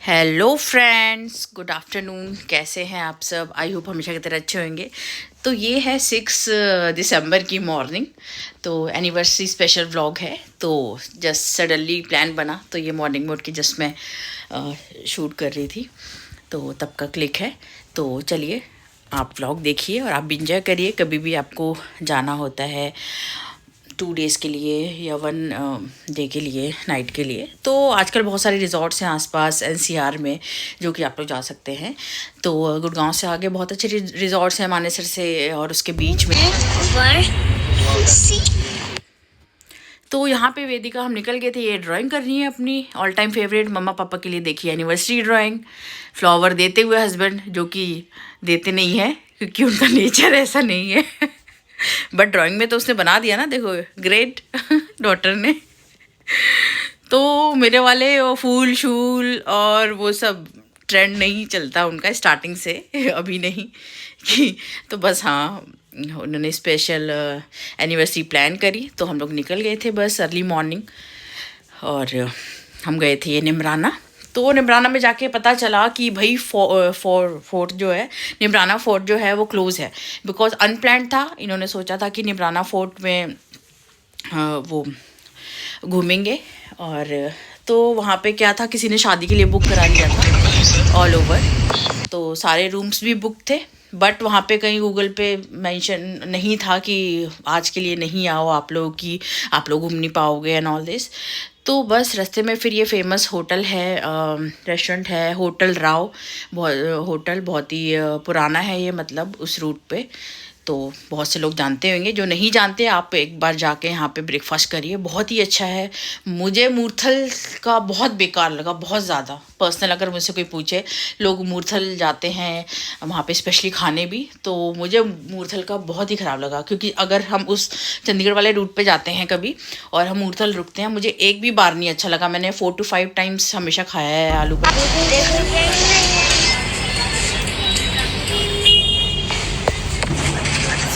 Hello friends, good afternoon. कैसे हैं आप सब? आई होप हमेशा की तरह अच्छे होंगे। तो ये है 6 दिसंबर की मॉर्निंग। तो एनिवर्सरी स्पेशल व्लॉग है। तो जस्ट सडनली प्लान बना, तो ये मॉर्निंग में उठ के जस्ट मैं शूट कर रही थी, तो तब का क्लिक है। तो चलिए आप व्लॉग देखिए और आप भी इंजॉय करिए। कभी भी आपको जाना होता है 2 डेज़ के लिए या 1 डे के लिए, नाइट के लिए, तो आजकल बहुत सारे रिजॉर्ट्स हैं आसपास एनसीआर में जो कि आप लोग जा सकते हैं। तो गुड़गांव से आगे बहुत अच्छे रिजॉर्ट्स हैं मानेसर से और उसके बीच में। तो यहाँ पे वेदिका हम निकल गए थे। ये ड्राइंग कर रही है अपनी ऑल टाइम फेवरेट, मम्मा पापा के लिए देखिए एनिवर्सरी ड्राइंग। फ्लावर देते हुए हस्बैंड, जो कि देते नहीं है क्योंकि उनका नेचर ऐसा नहीं है बट ड्राइंग में तो उसने बना दिया ना, देखो ग्रेट डॉटर ने। तो मेरे वाले वो फूल शूल और वो सब ट्रेंड नहीं चलता उनका स्टार्टिंग से अभी नहीं कि। तो बस हाँ, उन्होंने स्पेशल एनिवर्सरी प्लान करी, तो हम लोग निकल गए थे बस अर्ली मॉर्निंग। और हम गए थे ये निमराना। तो निमराना में जाके पता चला कि भाई फोर्ट जो है, निमराना फोर्ट जो है वो क्लोज़ है। बिकॉज अनप्लान्ड था। इन्होंने सोचा था कि निमराना फोर्ट में वो घूमेंगे। और तो वहाँ पे क्या था, किसी ने शादी के लिए बुक करा लिया था ऑल ओवर। तो सारे रूम्स भी बुक थे, बट वहाँ पे कहीं गूगल पे मेंशन नहीं था कि आज के लिए नहीं आओ आप लोग, कि आप लोग घूम नहीं पाओगे एंड ऑल दिस। तो बस रास्ते में फिर ये फेमस होटल है, रेस्टोरेंट है, होटल राव। होटल बहुत ही पुराना है ये, मतलब उस रूट पे। तो बहुत से लोग जानते होंगे, जो नहीं जानते आप एक बार जाके यहाँ पे ब्रेकफास्ट करिए, बहुत ही अच्छा है। मुझे मूर्थल का बहुत बेकार लगा, बहुत ज़्यादा पर्सनल। अगर मुझसे कोई पूछे, लोग मूर्थल जाते हैं वहाँ पे स्पेशली खाने भी, तो मुझे मूर्थल का बहुत ही ख़राब लगा। क्योंकि अगर हम उस चंडीगढ़ वाले रूट पे जाते हैं कभी और हम मूर्थल रुकते हैं, मुझे एक भी बार नहीं अच्छा लगा। मैंने 4 to 5 टाइम्स हमेशा खाया है आलू का।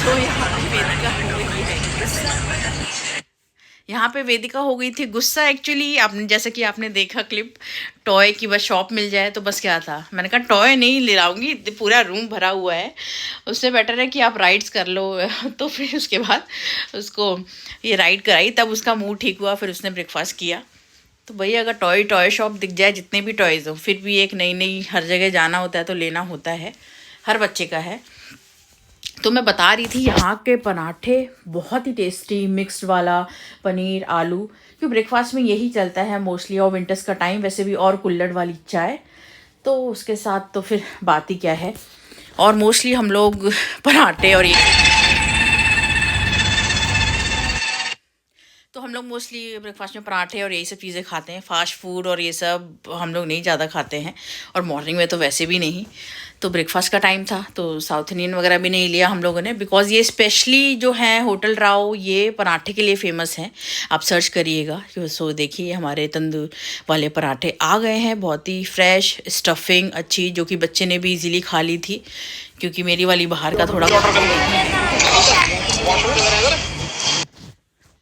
तो यहाँ पे वेदिका हो गई थी गुस्सा। एक्चुअली आपने, जैसे कि आपने देखा क्लिप, टॉय की बस शॉप मिल जाए तो बस क्या था। मैंने कहा टॉय नहीं ले लाऊंगी, पूरा रूम भरा हुआ है, उससे बेटर है कि आप राइड्स कर लो तो फिर उसके बाद उसको ये राइड कराई, तब उसका मूड ठीक हुआ, फिर उसने ब्रेकफास्ट किया। तो भैया अगर टॉय शॉप दिख जाए, जितने भी टॉयज़ हो, फिर भी एक नई नई हर जगह जाना होता है तो लेना होता है, हर बच्चे का है। तो मैं बता रही थी यहाँ के पराठे बहुत ही टेस्टी, मिक्स्ड वाला पनीर आलू, क्योंकि ब्रेकफास्ट में यही चलता है मोस्टली, और विंटर्स का टाइम वैसे भी, और कुल्हड़ वाली चाय, तो उसके साथ तो फिर बात ही क्या है। और मोस्टली हम लोग पराठे और ये, तो हम लोग मोस्टली ब्रेकफास्ट में पराठे और यही सब चीज़ें खाते हैं। फास्ट फूड और ये सब हम लोग नहीं ज़्यादा खाते हैं, और मॉर्निंग में तो वैसे भी नहीं। तो ब्रेकफास्ट का टाइम था तो साउथ इंडियन वगैरह भी नहीं लिया हम लोगों ने, बिकॉज़ ये स्पेशली जो है होटल राव, ये पराठे के लिए फ़ेमस हैं। आप सर्च करिएगा। सो देखिए हमारे तंदूर वाले पराठे आ गए हैं, बहुत ही फ्रेश, स्टफिंग अच्छी, जो कि बच्चे ने भी इजीली खा ली थी, क्योंकि मेरी वाली बाहर का थोड़ा,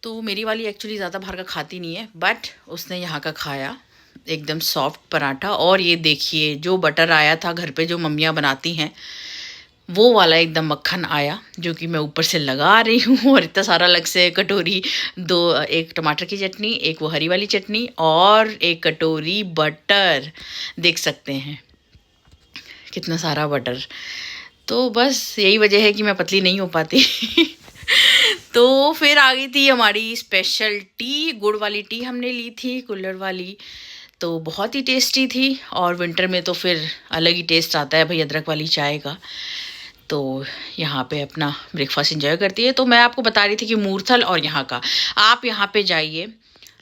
तो मेरी वाली एक्चुअली ज़्यादा बाहर का खाती नहीं है, बट उसने यहाँ का खाया एकदम सॉफ्ट पराठा। और ये देखिए जो बटर आया था घर पे, जो मम्मियाँ बनाती हैं, वो वाला एकदम मक्खन आया, जो कि मैं ऊपर से लगा रही हूँ। और इतना सारा अलग से कटोरी, दो, एक टमाटर की चटनी, एक वो हरी वाली चटनी, और एक कटोरी बटर, देख सकते हैं कितना सारा बटर। तो बस यही वजह है कि मैं पतली नहीं हो पाती तो फिर आ गई थी हमारी स्पेशल टी, गुड़ वाली टी हमने ली थी, कुल्हड़ वाली। तो बहुत ही टेस्टी थी, और विंटर में तो फिर अलग ही टेस्ट आता है भाई अदरक वाली चाय का। तो यहाँ पे अपना ब्रेकफास्ट एंजॉय करती है। तो मैं आपको बता रही थी कि मूर्थल और यहाँ का, आप यहाँ पे जाइए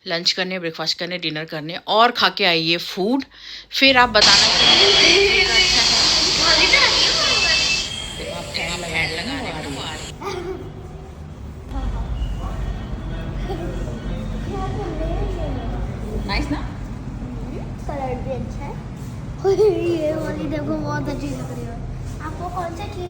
लंच करने, ब्रेकफास्ट करने, डिनर करने, और खा के आइए फूड, फिर आप बताना कि अच्छा है। देखो आप फैन लगा रहे हो, नाइस ना। कलर भी अच्छा है और ये वाली देखो बहुत अच्छी लग रही है। आपको कौन सा चाहिए?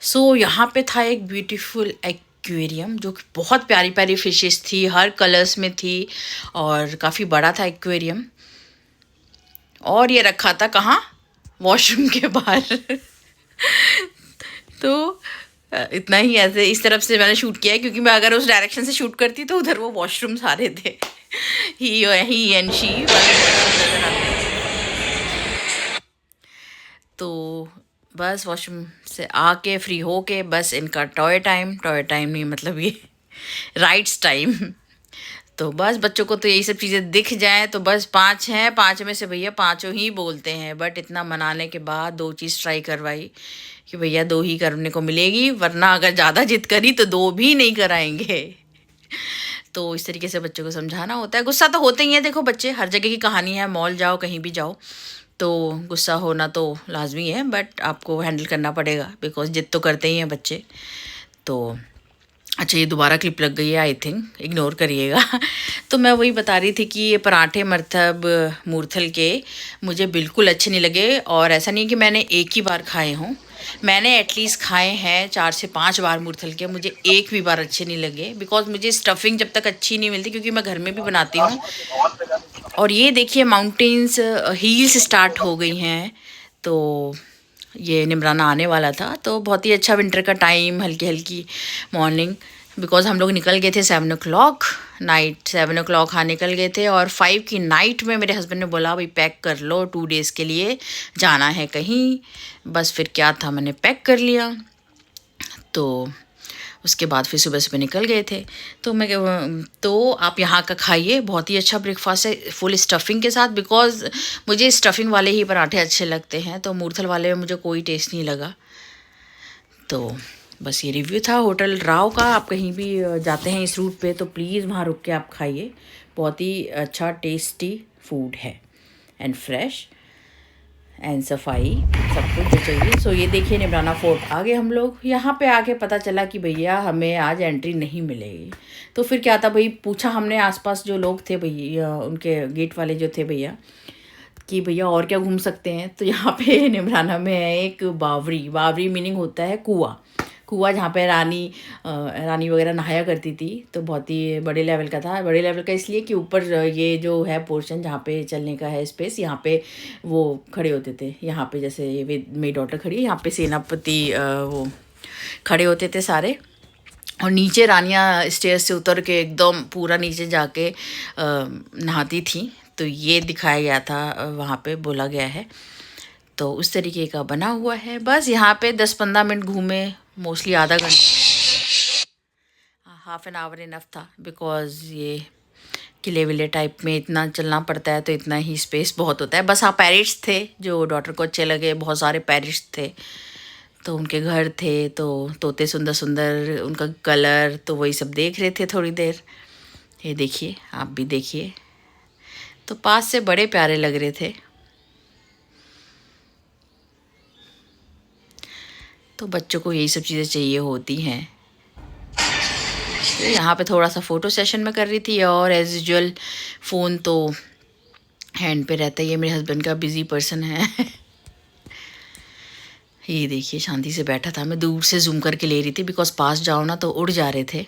सो यहाँ पे था एक ब्यूटीफुल एक्वेरियम, जो कि बहुत प्यारी प्यारी फिशेस थी, हर कलर्स में थी, और काफ़ी बड़ा था एक्वेरियम। और ये रखा था कहाँ, वॉशरूम के बाहर। तो इतना ही ऐसे इस तरफ से मैंने शूट किया है, क्योंकि मैं अगर उस डायरेक्शन से शूट करती तो उधर वो वॉशरूम सारे थे। ही एंड शी वाले वॉशरूम नजर आते हैं। तो बस वॉशरूम से आके फ्री होके बस इनका टॉय टाइम नहीं मतलब ये राइट्स टाइम। तो बस बच्चों को तो यही सब चीज़ें दिख जाए तो बस 5 हैं, 5 में से भैया 5 ही बोलते हैं। बट इतना मनाने के बाद 2 चीज़ ट्राई करवाई कि भैया 2 ही करने को मिलेगी, वरना अगर ज़्यादा जिद करी तो 2 भी नहीं कराएंगे। तो इस तरीके से बच्चों को समझाना होता है। गुस्सा तो होते ही हैं, देखो बच्चे हर जगह की कहानी है, मॉल जाओ कहीं भी जाओ तो गुस्सा होना तो लाजमी है, बट आपको हैंडल करना पड़ेगा बिकॉज जिद तो करते ही हैं बच्चे। तो अच्छा ये दोबारा क्लिप लग गई है, आई थिंक इग्नोर करिएगा। तो मैं वही बता रही थी कि ये पराठे मरतब मूर्थल के मुझे बिल्कुल अच्छे नहीं लगे। और ऐसा नहीं कि मैंने एक ही बार खाए हों, मैंने एटलीस्ट खाए हैं 4 से 5 बार मूर्थल के, मुझे एक भी बार अच्छे नहीं लगे। बिकॉज मुझे स्टफिंग जब तक अच्छी नहीं मिलती, क्योंकि मैं घर में भी बनाती हूँ। और ये देखिए माउंटेन्स हील्स स्टार्ट हो गई हैं, तो ये निमराना आने वाला था। तो बहुत ही अच्छा विंटर का टाइम, हल्की हल्की मॉर्निंग। बिकॉज हम लोग निकल गए थे 7 o'clock नाइट, 7 o'clock हाँ निकल गए थे। और 5 की नाइट में मेरे हस्बैंड ने बोला भाई पैक कर लो, 2 days के लिए जाना है कहीं। बस फिर क्या था, मैंने पैक कर लिया। तो उसके बाद फिर सुबह सुबह निकल गए थे। तो आप यहाँ का खाइए, बहुत ही अच्छा ब्रेकफास्ट है फुल स्टफिंग के साथ। बिकॉज मुझे स्टफिंग वाले ही पराठे अच्छे लगते हैं, तो मूर्थल वाले में मुझे कोई टेस्ट नहीं लगा। तो बस ये रिव्यू था होटल राव का। आप कहीं भी जाते हैं इस रूट पे तो प्लीज़ वहाँ रुक के आप खाइए, बहुत ही अच्छा टेस्टी फूड है एंड फ्रेश एंड सफाई सब कुछ जो चाहिए। सो ये देखिए निमराना फोर्ट आ गए हम लोग। यहाँ पे आके पता चला कि भैया हमें आज एंट्री नहीं मिलेगी। तो फिर क्या था भाई, पूछा हमने आसपास जो लोग थे भैया, उनके गेट वाले जो थे भैया, कि भैया और क्या घूम सकते हैं। तो यहाँ पे निमराना में है एक बावरी मीनिंग होता है कुआं जहाँ पे रानी वगैरह नहाया करती थी। तो बहुत ही बड़े लेवल का था। बड़े लेवल का इसलिए कि ऊपर ये जो है पोर्शन जहाँ पे चलने का है स्पेस, यहाँ पे वो खड़े होते थे। यहाँ पे जैसे ये मेरी डॉटर खड़ी है, यहाँ पे सेनापति वो खड़े होते थे सारे। और नीचे रानियाँ स्टेयर्स से उतर के एकदम पूरा नीचे जाके नहाती थी। तो ये दिखाया गया था, वहाँ पे बोला गया है। तो उस तरीके का बना हुआ है। बस यहाँ पे 10-15 मिनट घूमे, मोस्टली आधा घंटा, हाफ एन आवर इनफ था। बिकॉज ये किले विले टाइप में इतना चलना पड़ता है, तो इतना ही स्पेस बहुत होता है। बस हाँ पैरेट्स थे जो डॉटर को अच्छे लगे, बहुत सारे पैरेट्स थे। तो उनके घर थे, तो तोते सुंदर सुंदर, उनका कलर, तो वही सब देख रहे थे थोड़ी देर। ये देखिए, आप भी देखिए, तो पास से बड़े प्यारे लग रहे थे। तो बच्चों को यही सब चीज़ें चाहिए होती हैं। तो यहाँ पे थोड़ा सा फ़ोटो सेशन में कर रही थी, और एज़ यूजुअल फ़ोन तो हैंड पे रहता ही है, मेरे हस्बैंड का बिज़ी पर्सन है। ये देखिए शांति से बैठा था, मैं दूर से जूम करके ले रही थी बिकॉज पास जाओ ना तो उड़ जा रहे थे।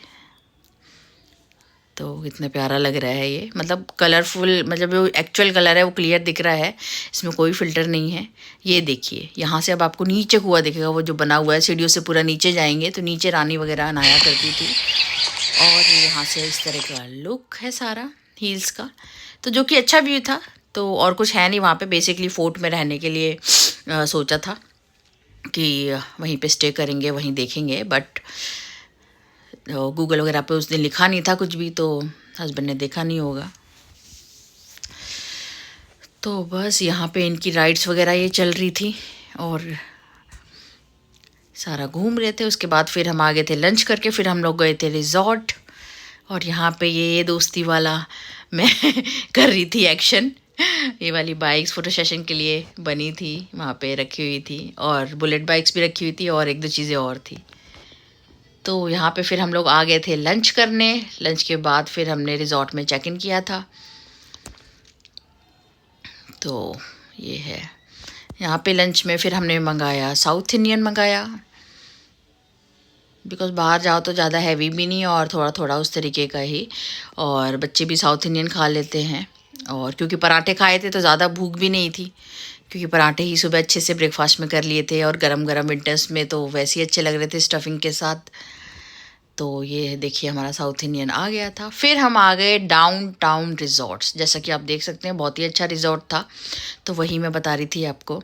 तो कितना प्यारा लग रहा है ये, मतलब कलरफुल, मतलब जो एक्चुअल कलर है वो क्लियर दिख रहा है, इसमें कोई फ़िल्टर नहीं है। ये देखिए यहाँ से अब आपको नीचे कुआं दिखेगा, वो जो बना हुआ है, सीढ़ियों से पूरा नीचे जाएंगे तो नीचे रानी वगैरह नहाया करती थी। और यहाँ से इस तरह का लुक है सारा हील्स का, तो जो कि अच्छा व्यू था। तो और कुछ है नहीं वहाँ पे, बेसिकली फोर्ट में रहने के लिए सोचा था कि वहीं पे स्टे करेंगे, वहीं देखेंगे। बट गूगल वगैरह पे उस दिन लिखा नहीं था कुछ भी, तो हस्बैंड ने देखा नहीं होगा। तो बस यहाँ पे इनकी राइड्स वगैरह ये चल रही थी और सारा घूम रहे थे। उसके बाद फिर हम आ गए थे लंच करके, फिर हम लोग गए थे रिजॉर्ट। और यहाँ पे ये दोस्ती वाला मैं कर रही थी एक्शन, ये वाली बाइक्स फ़ोटो सेशन के लिए बनी थी, वहाँ पे रखी हुई थी, और बुलेट बाइक्स भी रखी हुई थी, और 1-2 चीज़ें और थी। तो यहाँ पे फिर हम लोग आ गए थे लंच करने। लंच के बाद फिर हमने रिजॉर्ट में चेक इन किया था। तो ये है यहाँ पे लंच में फिर हमने मंगाया साउथ इंडियन मंगाया, बिकॉज़ बाहर जाओ तो ज़्यादा हैवी भी नहीं और थोड़ा थोड़ा उस तरीके का ही, और बच्चे भी साउथ इंडियन खा लेते हैं। और क्योंकि पराठे खाए थे तो ज़्यादा भूख भी नहीं थी, क्योंकि पराठे ही सुबह अच्छे से ब्रेकफास्ट में कर लिए थे और गरम गरम विंटर्स में तो वैसे ही अच्छे लग रहे थे स्टफिंग के साथ। तो ये देखिए हमारा साउथ इंडियन आ गया था। फिर हम आ गए डाउन टाउन रिजॉर्ट्स। जैसा कि आप देख सकते हैं बहुत ही अच्छा रिजॉर्ट था, तो वही मैं बता रही थी आपको।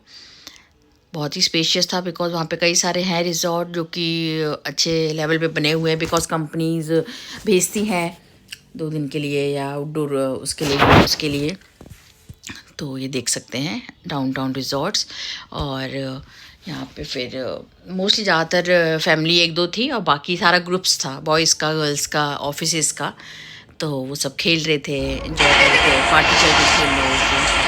बहुत ही स्पेशियस था बिकॉज़ वहाँ पे कई सारे हैं रिजॉर्ट जो कि अच्छे लेवल पे बने हुए हैं, बिकॉज़ कंपनीज़ भेजती हैं 2 दिन के लिए या आउटडोर उसके लिए उसके लिए। तो ये देख सकते हैं डाउनटाउन रिजॉर्ट्स। और यहाँ पे फिर मोस्टली ज़्यादातर फैमिली 1-2 थी और बाकी सारा ग्रुप्स था, बॉयज़ का, गर्ल्स का, ऑफिसेज़ का। तो वो सब खेल रहे थे, एंजॉय कर रहे थे, पार्टी चल रही थी उन लोगों की।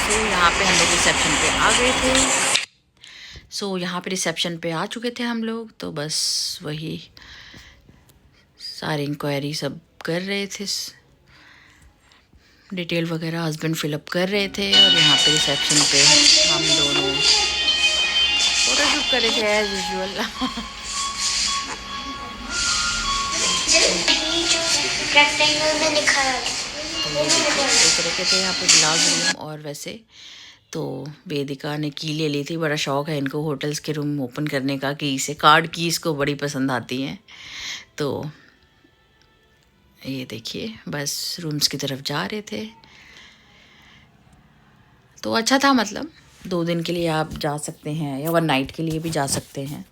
तो यहाँ पे हम लोग रिसेप्शन पे आ गए थे। यहाँ पे रिसेप्शन पे आ चुके थे हम लोग, तो बस वही सारी इंक्वायरी सब कर रहे थे, डिटेल वगैरह हस्बैंड फिलअप कर रहे थे। और यहाँ पे रिसेप्शन पे हम दोनों फोटोशूट कर रहे थे एज यूजुअल। रेक्टेंगल में लिखा है देख रहे थे यहाँ पे ग्लास रूम। और वैसे तो वेदिका ने की ले ली थी, बड़ा शौक है इनको होटल्स के रूम ओपन करने का, की से कार्ड की इसको बड़ी पसंद आती हैं। तो ये देखिए बस रूम्स की तरफ जा रहे थे। तो अच्छा था, मतलब 2 दिन के लिए आप जा सकते हैं या 1 नाइट के लिए भी जा सकते हैं।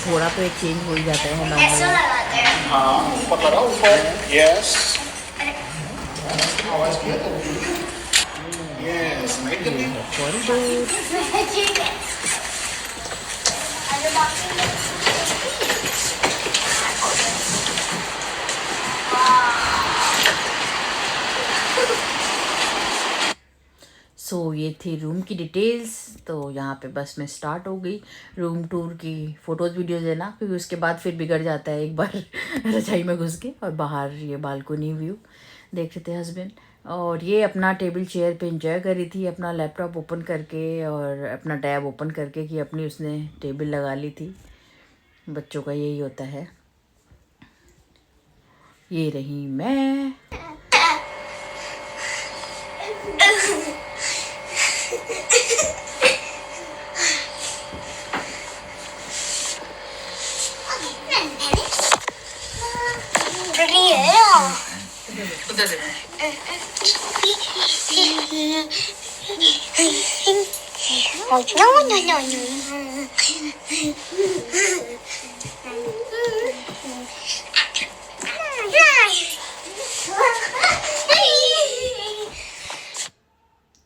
थोड़ा तो एक चेंज हो ही जाता है ऐसा नॉर्मल। लगाते हैं हाँ ऊपर लगाओ ऊपर यस आवाज किया तो यस राइट करके कॉरिडोर। ठीक है अरे बाकी ये थी रूम की डिटेल्स। तो यहाँ पे बस में स्टार्ट हो गई रूम टूर की फ़ोटोज़ वीडियोज़ लेना, क्योंकि उसके बाद फिर बिगड़ जाता है एक बार रजाई में घुस के। और बाहर ये बालकोनी व्यू देख रहे थे हस्बैंड। और ये अपना टेबल चेयर पे एंजॉय कर रही थी, अपना लैपटॉप ओपन करके और अपना टैब ओपन करके, कि अपनी उसने टेबल लगा ली थी। बच्चों का यही होता है। ये रही मैं। उधर से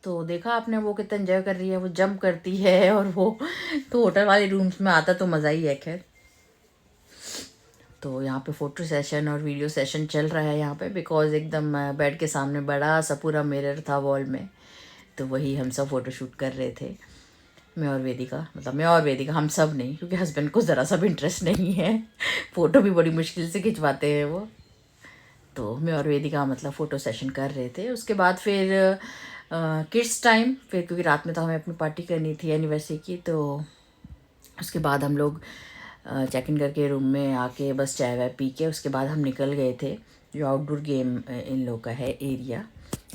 तो देखा आपने वो कितना एंजॉय कर रही है, वो जंप करती है। और वो तो होटल वाले रूम्स में आता तो मज़ा ही है। खैर, तो यहाँ पे फ़ोटो सेशन और वीडियो सेशन चल रहा है यहाँ पे, बिकॉज़ एकदम बेड के सामने बड़ा सा पूरा मिरर था वॉल में। तो वही हम सब फ़ोटो शूट कर रहे थे, मैं और वेदिका। मतलब मैं और वेदिका, हम सब नहीं, क्योंकि हस्बैंड को ज़रा सा भी इंटरेस्ट नहीं है। फ़ोटो भी बड़ी मुश्किल से खिंचवाते हैं वो। तो मैं और वेदिका मतलब फ़ोटो सेशन कर रहे थे। उसके बाद फिर किड्स टाइम, फिर क्योंकि रात में तो हमें अपनी पार्टी करनी थी एनिवर्सरी की। तो उसके बाद हम लोग चेक इन करके रूम में आके बस चाय वाय पी के उसके बाद हम निकल गए थे। जो आउटडोर गेम इन लोग का है एरिया,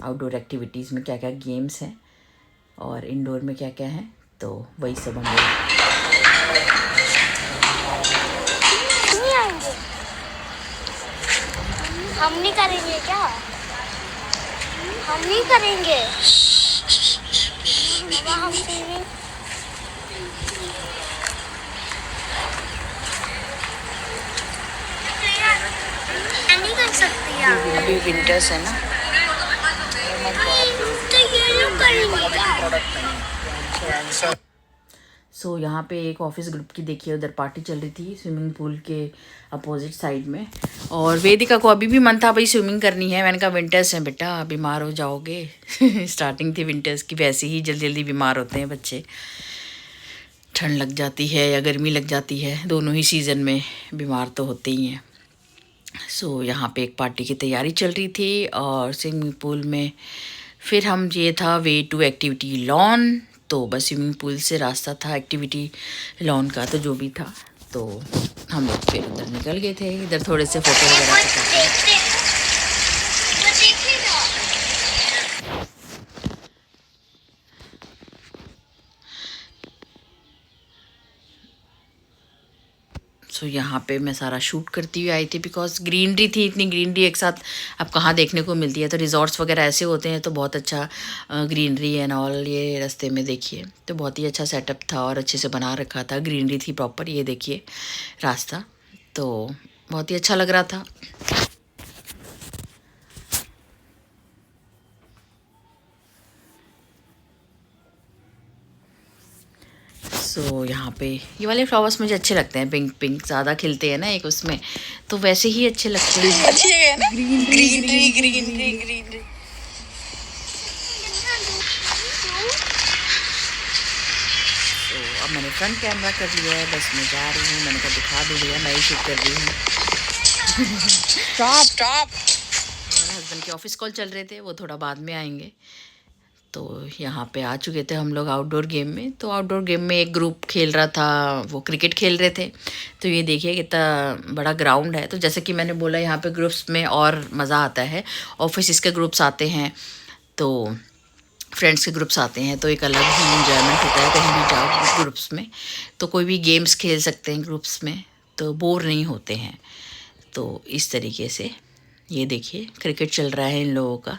आउटडोर एक्टिविटीज़ में क्या क्या गेम्स हैं और इंडोर में क्या क्या है, तो वही सब हम लोग। नहीं आएंगे, हम नहीं करेंगे क्या? हम नहीं करेंगे बाबा, हम नहीं। नहीं कर सकते यार, अभी विंटर्स है ना। तो ये लोग करेंगे क्या? यहाँ पे एक ऑफिस ग्रुप की देखिए उधर पार्टी चल रही थी स्विमिंग पूल के अपोजिट साइड में। और वेदिका को अभी भी मन था भाई स्विमिंग करनी है। मैंने कहा विंटर्स हैं बेटा, बीमार हो जाओगे। स्टार्टिंग थी विंटर्स की, वैसे ही जल्दी जल्दी बीमार होते हैं बच्चे, ठंड लग जाती है या गर्मी लग जाती है, दोनों ही सीज़न में बीमार तो होते ही हैं। सो यहाँ पे एक पार्टी की तैयारी चल रही थी और स्विमिंग पूल में फिर हम ये था वे टू एक्टिविटी लॉन, तो बस स्विमिंग पूल से रास्ता था एक्टिविटी लॉन का, तो जो भी था तो हम लोग फिर उधर निकल गए थे। इधर थोड़े से फ़ोटो वगैरह खिंचाते। सो यहाँ पे मैं सारा शूट करती हुई आई थी बिकॉज ग्रीनरी थी, इतनी ग्रीनरी एक साथ अब कहाँ देखने को मिलती है। तो रिजॉर्ट्स वगैरह ऐसे होते हैं तो बहुत अच्छा ग्रीनरी एंड ऑल, ये रास्ते में देखिए तो बहुत ही अच्छा सेटअप था और अच्छे से बना रखा था, ग्रीनरी थी प्रॉपर। ये देखिए रास्ता तो बहुत ही अच्छा लग रहा था। सो यहाँ पे ये वाले फ्लावर्स मुझे अच्छे लगते हैं, पिंक पिंक ज़्यादा खिलते हैं ना एक उसमें, तो वैसे ही अच्छे लगते हैं। अच्छी जगह है ना, ग्रीनरी ग्रीनरी ग्रीनरी। तो अब मैंने फ्रंट कैमरा कर लिया है, बस मैं जा रही हूँ, मैंने कहा दिखा भी दिया, मैं ही शूट कर रही हूँ। स्टॉप। और हस्बैंड के ऑफिस कॉल चल रहे थे, वो थोड़ा बाद में आएंगे। तो यहाँ पे आ चुके थे हम लोग आउटडोर गेम में। तो आउटडोर गेम में एक ग्रुप खेल रहा था, वो क्रिकेट खेल रहे थे। तो ये देखिए कितना बड़ा ग्राउंड है। तो जैसे कि मैंने बोला यहाँ पे ग्रुप्स में और मज़ा आता है, ऑफिस के ग्रुप्स आते हैं तो फ्रेंड्स के ग्रुप्स आते हैं तो एक अलग ही इंजॉयमेंट होता है। कहीं भी जाओ ग्रुप्स में तो कोई भी गेम्स खेल सकते हैं ग्रुप्स में, तो बोर नहीं होते हैं। तो इस तरीके से ये देखिए क्रिकेट चल रहा है इन लोगों का।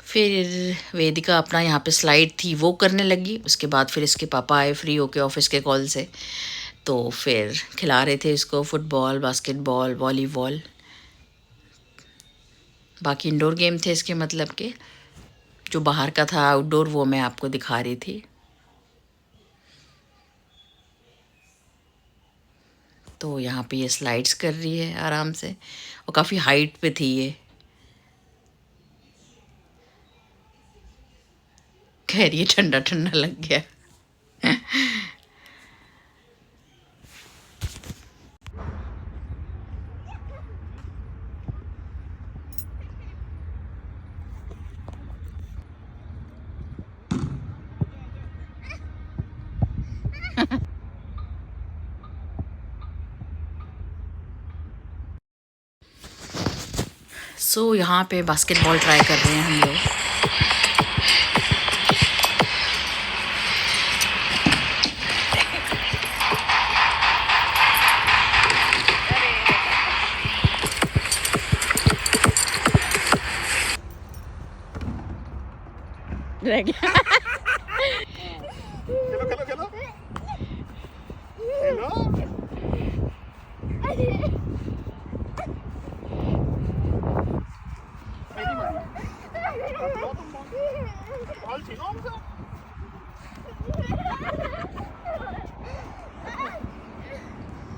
फिर वेदिका अपना यहाँ पे स्लाइड थी वो करने लगी। उसके बाद फिर इसके पापा आए फ्री होके ऑफिस के कॉल से, तो फिर खिला रहे थे इसको फुटबॉल, बास्केटबॉल, वॉलीबॉल, बाकी इंडोर गेम थे इसके मतलब के। जो बाहर का था आउटडोर वो मैं आपको दिखा रही थी। तो यहाँ पे ये स्लाइड्स कर रही है आराम से और काफ़ी हाइट पे थी ये। कह रही है ठंडा ठंडा लग गया। सो यहाँ पे बास्केटबॉल ट्राई कर रहे हैं हम लोग। रह गया।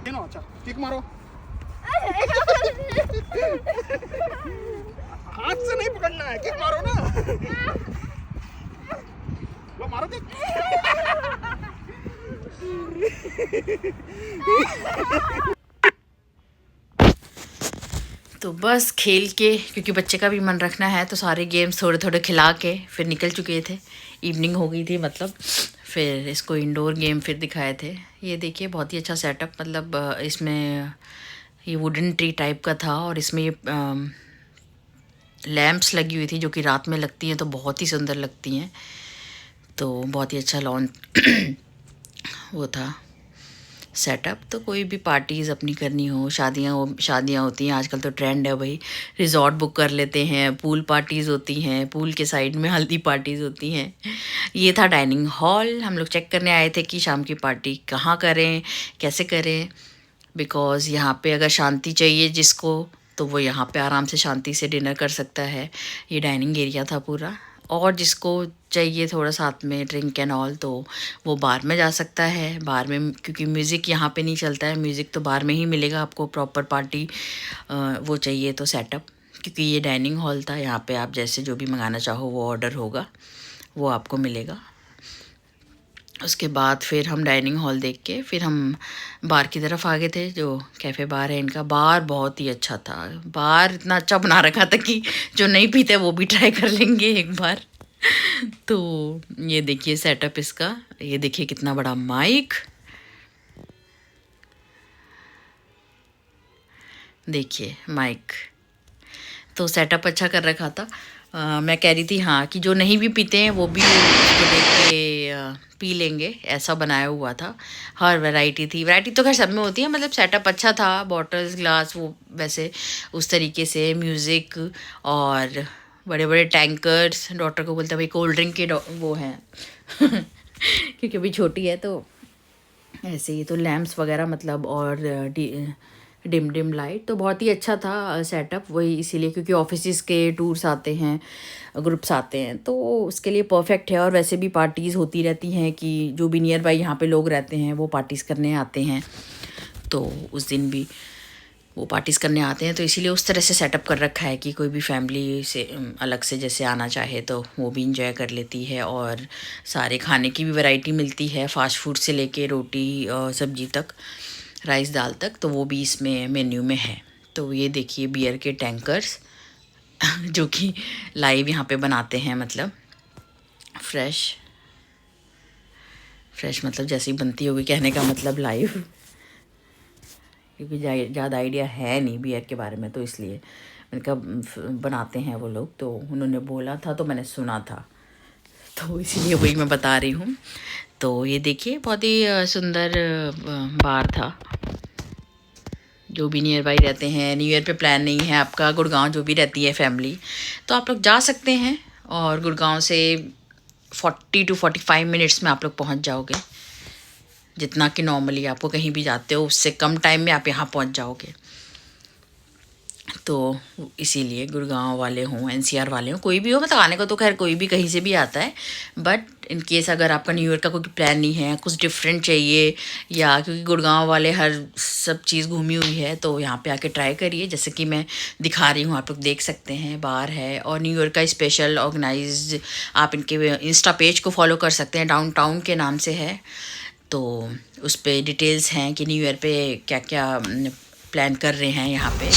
खेलो अच्छा किक मारो। हाथ से नहीं पकड़ना है, किक मारो ना। लो मारो किक। तो बस खेल के, क्योंकि बच्चे का भी मन रखना है, तो सारे गेम्स थोड़े थोड़े खिला के फिर निकल चुके थे। इवनिंग हो गई थी मतलब। फिर इसको इंडोर गेम फिर दिखाए थे। ये देखिए बहुत ही अच्छा सेटअप, मतलब इसमें ये वुडन ट्री टाइप का था और इसमें ये लैंप्स लगी हुई थी जो कि रात में लगती हैं तो बहुत ही सुंदर लगती हैं। तो बहुत ही अच्छा लॉन वो था सेटअप। तो कोई भी पार्टीज़ अपनी करनी हो, शादियाँ होती हैं आजकल, तो ट्रेंड है भाई रिजॉर्ट बुक कर लेते हैं, पूल पार्टीज़ होती हैं, पूल के साइड में हल्दी पार्टीज़ होती हैं। ये था डाइनिंग हॉल। हम लोग चेक करने आए थे कि शाम की पार्टी कहाँ करें, कैसे करें, बिकॉज़ यहाँ पे अगर शांति चाहिए जिसको तो वो यहाँ पे आराम से शांति से डिनर कर सकता है। ये डाइनिंग एरिया था पूरा। और जिसको चाहिए थोड़ा साथ में ड्रिंक एंड ऑल तो वो बार में जा सकता है। बार में क्योंकि म्यूज़िक यहाँ पे नहीं चलता है, म्यूज़िक तो बार में ही मिलेगा आपको प्रॉपर पार्टी वो चाहिए तो सेटअप। क्योंकि ये डाइनिंग हॉल था, यहाँ पे आप जैसे जो भी मंगाना चाहो वो ऑर्डर होगा। वो आपको मिलेगा। उसके बाद फिर हम डाइनिंग हॉल देख के फिर हम बार की तरफ आ गए थे, जो कैफ़े बार है इनका। बार बहुत ही अच्छा था, बार इतना अच्छा बना रखा था कि जो नहीं पीते वो भी ट्राई कर लेंगे एक बार। तो ये देखिए सेटअप इसका, ये देखिए कितना बड़ा माइक, देखिए माइक। तो सेटअप अच्छा कर रखा था। मैं कह रही थी हाँ कि जो नहीं भी पीते हैं वो भी उसको देख के पी लेंगे, ऐसा बनाया हुआ था। हर वैरायटी थी, वैरायटी तो खैर सब में होती है, मतलब सेटअप अच्छा था, बॉटल्स ग्लास वो वैसे उस तरीके से, म्यूज़िक और बड़े बड़े टैंकर्स। डॉक्टर को बोलते भाई कोल्ड ड्रिंक के वो हैं क्योंकि अभी छोटी है तो ऐसे ही। तो लैम्प्स वगैरह मतलब, और डिम डिम लाइट, तो बहुत ही अच्छा था सेटअप। वही इसीलिए क्योंकि ऑफिस के टूर्स आते हैं, ग्रुप्स आते हैं, तो उसके लिए परफेक्ट है। और वैसे भी पार्टीज़ होती रहती हैं कि जो भी नियर बाई यहाँ पे लोग रहते हैं वो पार्टीज़ करने आते हैं, तो उस दिन भी वो पार्टीज़ करने आते हैं, तो इसीलिए उस तरह से सेटअप कर रखा है कि कोई भी फैमिली से अलग से जैसे आना चाहे तो वो भी इंजॉय कर लेती है। और सारे खाने की भी वैरायटी मिलती है, फास्ट फूड से लेके रोटी सब्जी तक, राइस दाल तक, तो वो भी इसमें मेन्यू में है। तो ये देखिए बियर के टैंकर्स जो कि लाइव यहाँ पे बनाते हैं, मतलब फ्रेश फ्रेश, मतलब जैसे ही बनती होगी, कहने का मतलब लाइव, क्योंकि ज़्यादा आइडिया है नहीं बियर के बारे में, तो इसलिए मैंने कहा बनाते हैं वो लोग, तो उन्होंने बोला था तो मैंने सुना था, तो इसीलिए वही मैं बता रही हूँ। तो ये देखिए बहुत ही सुंदर बार था। जो भी नियर बाई रहते हैं, न्यू ईयर पे प्लान नहीं है आपका, गुड़गांव जो भी रहती है फैमिली, तो आप लोग जा सकते हैं। और गुड़गांव से 40 to 45 मिनट्स में आप लोग पहुंच जाओगे, जितना कि नॉर्मली आपको कहीं भी जाते हो उससे कम टाइम में आप यहाँ पहुंच जाओगे। तो इसीलिए गुड़गांव वाले हों, एनसीआर वाले हों, कोई भी हो, मतलब आने को तो खैर कोई भी कहीं से भी आता है, बट इन केस अगर आपका न्यू ईयर का कोई प्लान नहीं है, कुछ डिफरेंट चाहिए, या क्योंकि गुड़गांव वाले हर सब चीज़ घूमी हुई है, तो यहाँ पे आके ट्राई करिए। जैसे कि मैं दिखा रही हूँ, आप लोग देख सकते हैं, बार है और न्यू ईयर का स्पेशल ऑर्गेनाइज। आप इनके इंस्टा पेज को फॉलो कर सकते हैं, डाउनटाउन के नाम से है, तो उस पर डिटेल्स हैं कि न्यू ईयर पे क्या क्या प्लान कर रहे हैं यहाँ पे।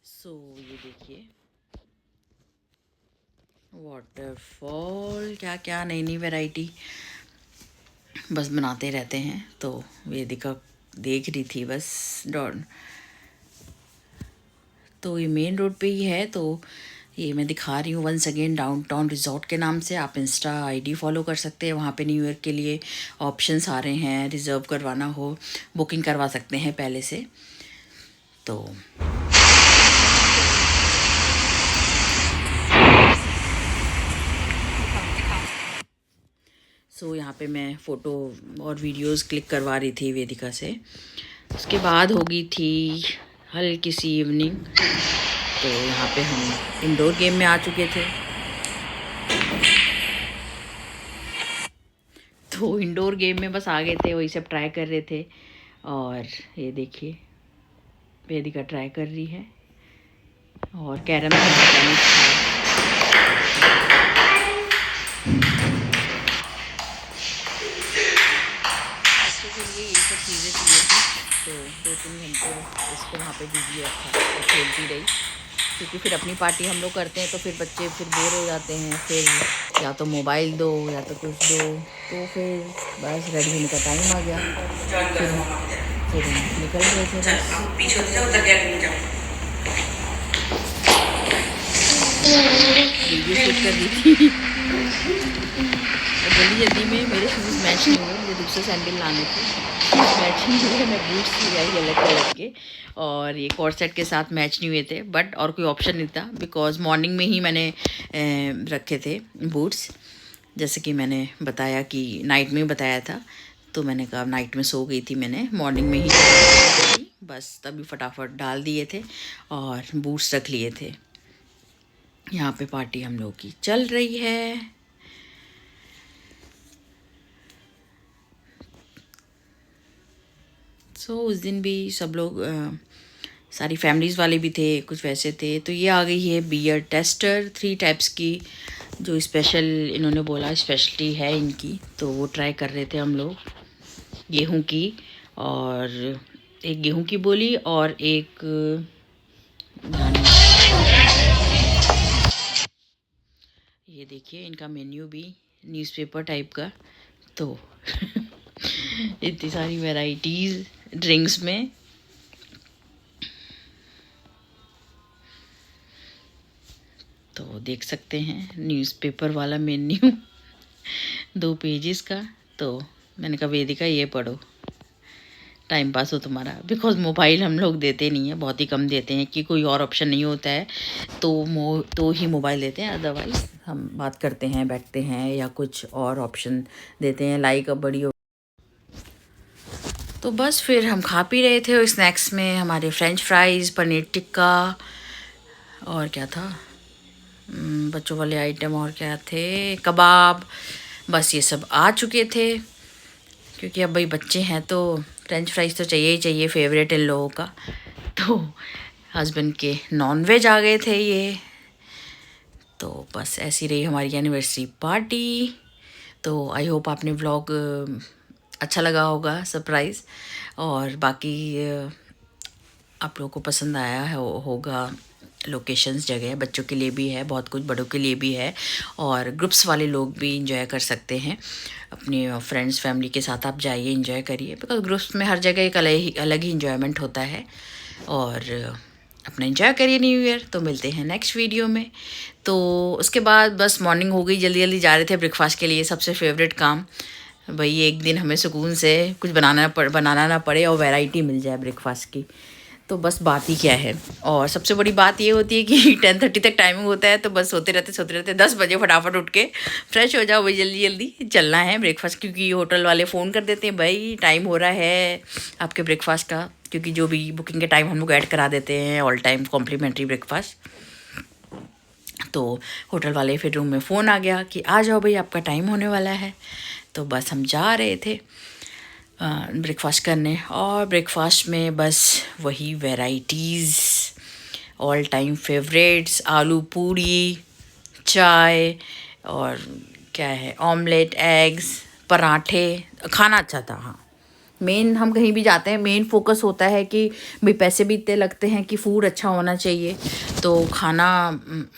सो ये देखिए वाटरफॉल, क्या क्या नई नई वैरायटी बस बनाते रहते हैं। तो वेदिका देख रही थी बस डॉट, तो ये मेन रोड पे ही है, तो ये मैं दिखा रही हूँ वंस अगेन, डाउनटाउन रिजॉर्ट के नाम से। आप इंस्टा आईडी फॉलो कर सकते हैं, वहाँ पे न्यू ईयर के लिए ऑप्शंस आ रहे हैं, रिज़र्व करवाना हो, बुकिंग करवा सकते हैं पहले से। तो यहाँ पे मैं फ़ोटो और वीडियोस क्लिक करवा रही थी वेदिका से। उसके बाद हो गई थी हल्की सी इवनिंग, तो यहाँ पे हम इंडोर गेम में आ चुके थे। तो इंडोर गेम में बस आ गए थे, वही सब ट्राई कर रहे थे। और ये देखिए वेदिका ट्राई कर रही है, और कैरम ये सब चीज़ें चाहिए थी, तो 2-3 घंटे इसको वहाँ पे बिजी रखा और खेलती रही, क्योंकि फिर अपनी पार्टी हम लोग करते हैं तो फिर बच्चे फिर बोर हो जाते हैं, फिर या तो मोबाइल दो या तो कुछ दो, तो फिर बस रेडी होने का टाइम आ गया, फिर निकल गए थे बस। वीडियो शूट कर रही थी और जल्दी जल्दी में मेरे शूज़ मैच नहीं हुए, मुझे दूसरे सैंडल लाने थे, शूज़ मैच नहीं हुए, मैं बूट्स ले आई अलग अलग के, और ये कॉर्ड सेट के साथ मैच नहीं हुए थे, बट और कोई ऑप्शन नहीं था, बिकॉज मॉर्निंग में ही मैंने रखे थे बूट्स, जैसे कि मैंने बताया कि नाइट में बताया था, तो मैंने कहा नाइट में सो गई थी, मैंने मॉर्निंग में ही बस तभी फटाफट डाल दिए थे और बूट्स रख लिए थे। यहाँ पे पार्टी हम लोग की चल रही है। उस दिन भी सब लोग सारी फैमिलीज़ वाले भी थे, कुछ वैसे थे। तो ये आ गई है बियर टेस्टर 3 टाइप्स की, जो स्पेशल इन्होंने बोला स्पेशलिटी है इनकी, तो वो ट्राई कर रहे थे हम लोग। गेहूं की, और एक गेहूं की बोली और एक धान। ये देखिए इनका मेन्यू भी न्यूज़पेपर टाइप का। तो इतनी सारी वैराइटीज़ ड्रिंक्स में। तो देख सकते हैं न्यूज़पेपर वाला मेन्यू 2 पेजेस का। तो मैंने कहा वेदिका ये पढ़ो, टाइम पास हो तुम्हारा, बिकॉज मोबाइल हम लोग देते नहीं हैं, बहुत ही कम देते हैं कि कोई और ऑप्शन नहीं होता है तो ही मोबाइल देते हैं। अदरवाइज़ हम बात करते हैं, बैठते हैं, या कुछ और ऑप्शन देते हैं लाइक बड़ी। तो बस फिर हम खा पी रहे थे। स्नैक्स में हमारे फ्रेंच फ्राइज़, पनीर टिक्का, और क्या था बच्चों वाले आइटम, और क्या थे, कबाब, बस ये सब आ चुके थे। क्योंकि अब भाई बच्चे हैं तो फ्रेंच फ्राइज़ तो चाहिए ही चाहिए, फेवरेट इन लोगों का। तो हस्बैंड के नॉन वेज आ गए थे ये। तो बस ऐसी रही हमारी एनिवर्सरी पार्टी। तो आई होप आपने व्लॉग अच्छा लगा होगा, सरप्राइज़, और बाकी आप लोगों को पसंद आया है होगा। लोकेशंस, जगह बच्चों के लिए भी है, बहुत कुछ बड़ों के लिए भी है, और ग्रुप्स वाले लोग भी इंजॉय कर सकते हैं। अपने फ्रेंड्स फैमिली के साथ आप जाइए, इंजॉय करिए, बिकॉज ग्रुप्स में हर जगह एक अलग ही इंजॉयमेंट होता है। और अपना इंजॉय करिए न्यू ईयर। तो मिलते हैं नेक्स्ट वीडियो में। तो उसके बाद बस मॉर्निंग हो गई, जल्दी जल्दी जा रहे थे ब्रेकफास्ट के लिए। सबसे फेवरेट काम भाई, एक दिन हमें सुकून से कुछ बनाना ना पड़े और वैरायटी मिल जाए ब्रेकफास्ट की। तो बस बात ही क्या है। और सबसे बड़ी बात ये होती है कि 10:30 तक टाइमिंग होता है, तो बस सोते रहते 10 बजे फटाफट उठ के फ्रेश हो जाओ भाई, जल्दी जल्दी चलना है ब्रेकफास्ट। क्योंकि होटल वाले फ़ोन कर देते हैं, भाई टाइम हो रहा है आपके ब्रेकफास्ट का। क्योंकि जो भी बुकिंग के टाइम हम लोग ऐड करा देते हैं, ऑल टाइम कॉम्प्लीमेंट्री ब्रेकफास्ट। तो होटल वाले फिर रूम में फ़ोन आ गया कि आ जाओ भाई, आपका टाइम होने वाला है। तो बस हम जा रहे थे ब्रेकफास्ट करने। और ब्रेकफास्ट में बस वही वैराइटीज़, ऑल टाइम फेवरेट्स, आलू पूड़ी, चाय, और क्या है, ऑमलेट, एग्स, पराठे। खाना अच्छा था। हाँ, मेन हम कहीं भी जाते हैं, मेन फोकस होता है कि भाई पैसे भी इतने लगते हैं कि फूड अच्छा होना चाहिए। तो खाना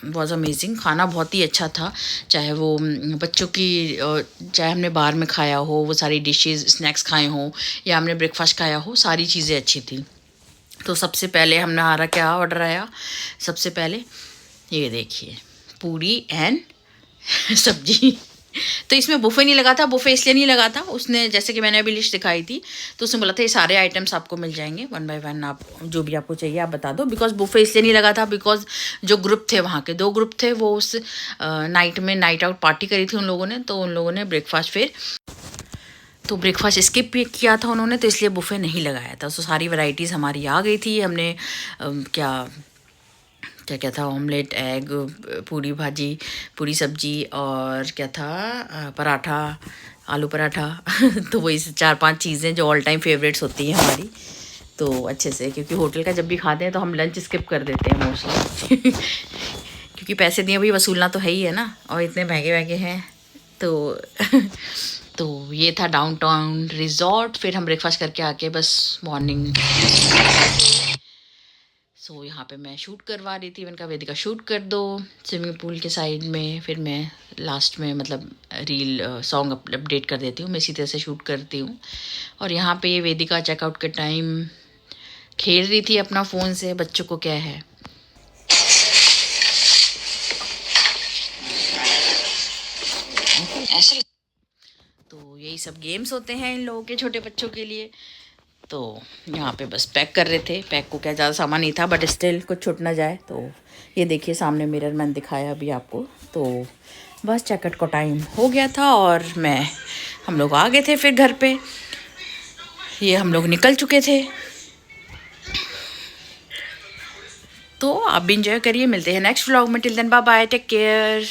वाज अमेजिंग, खाना बहुत ही अच्छा था। चाहे वो बच्चों की, चाहे हमने बाहर में खाया हो, वो सारी डिशेस, स्नैक्स खाए हों, या हमने ब्रेकफास्ट खाया हो, सारी चीज़ें अच्छी थी। तो सबसे पहले हमने हमारा क्या ऑर्डर आया, सबसे पहले ये देखिए, पूरी एंड सब्जी। तो इसमें बुफे नहीं लगा था। बुफे इसलिए नहीं लगा था, उसने जैसे कि मैंने अभी लिस्ट दिखाई थी, तो उसने बोला था ये सारे आइटम्स आपको मिल जाएंगे 1 बाय 1, आप जो भी आपको चाहिए आप बता दो। बिकॉज बुफे इसलिए नहीं लगा था, बिकॉज जो ग्रुप थे वहाँ के 2 ग्रुप थे, वो उस नाइट में नाइट आउट पार्टी करी थी उन लोगों ने। तो उन लोगों ने ब्रेकफास्ट स्किप किया था उन्होंने, तो इसलिए बुफे नहीं लगाया था। तो सारी वैराइटीज़ हमारी आ गई थी। हमने क्या था, ऑमलेट, एग, पूरी भाजी, पूरी सब्जी, और क्या था, पराठा, आलू पराठा। तो वही 4-5 चीज़ें जो ऑल टाइम फेवरेट्स होती हैं हमारी। तो अच्छे से, क्योंकि होटल का जब भी खाते हैं तो हम लंच स्किप कर देते हैं मोस्टली। क्योंकि पैसे दिए भी वसूलना तो है ही है ना, और इतने महंगे हैं। तो तो ये था डाउनटाउन रिजॉर्ट। फिर हम ब्रेकफास्ट करके आके बस मॉर्निंग। सो यहाँ पे मैं शूट करवा रही थी, मैंने कहा वेदिका शूट कर दो स्विमिंग पूल के साइड में। फिर मैं लास्ट में मतलब रील सॉन्ग अपडेट कर देती हूँ, मैं इसी तरह से शूट करती हूँ। और यहाँ पे वेदिका चेकआउट के टाइम खेल रही थी अपना फ़ोन से। बच्चों को क्या है, ऐसे तो यही सब गेम्स होते हैं इन लोगों के, छोटे बच्चों के लिए। तो यहाँ पे बस पैक कर रहे थे। पैक को क्या ज़्यादा सामान नहीं था, बट स्टिल कुछ छूट ना जाए। तो ये देखिए सामने मिरर मैंने दिखाया अभी आपको। तो बस चेकआउट का टाइम हो गया था और हम लोग आ गए थे फिर घर पे। ये हम लोग निकल चुके थे। तो आप भी इंजॉय करिए। मिलते हैं नेक्स्ट व्लॉग में। Till then bye bye, take care.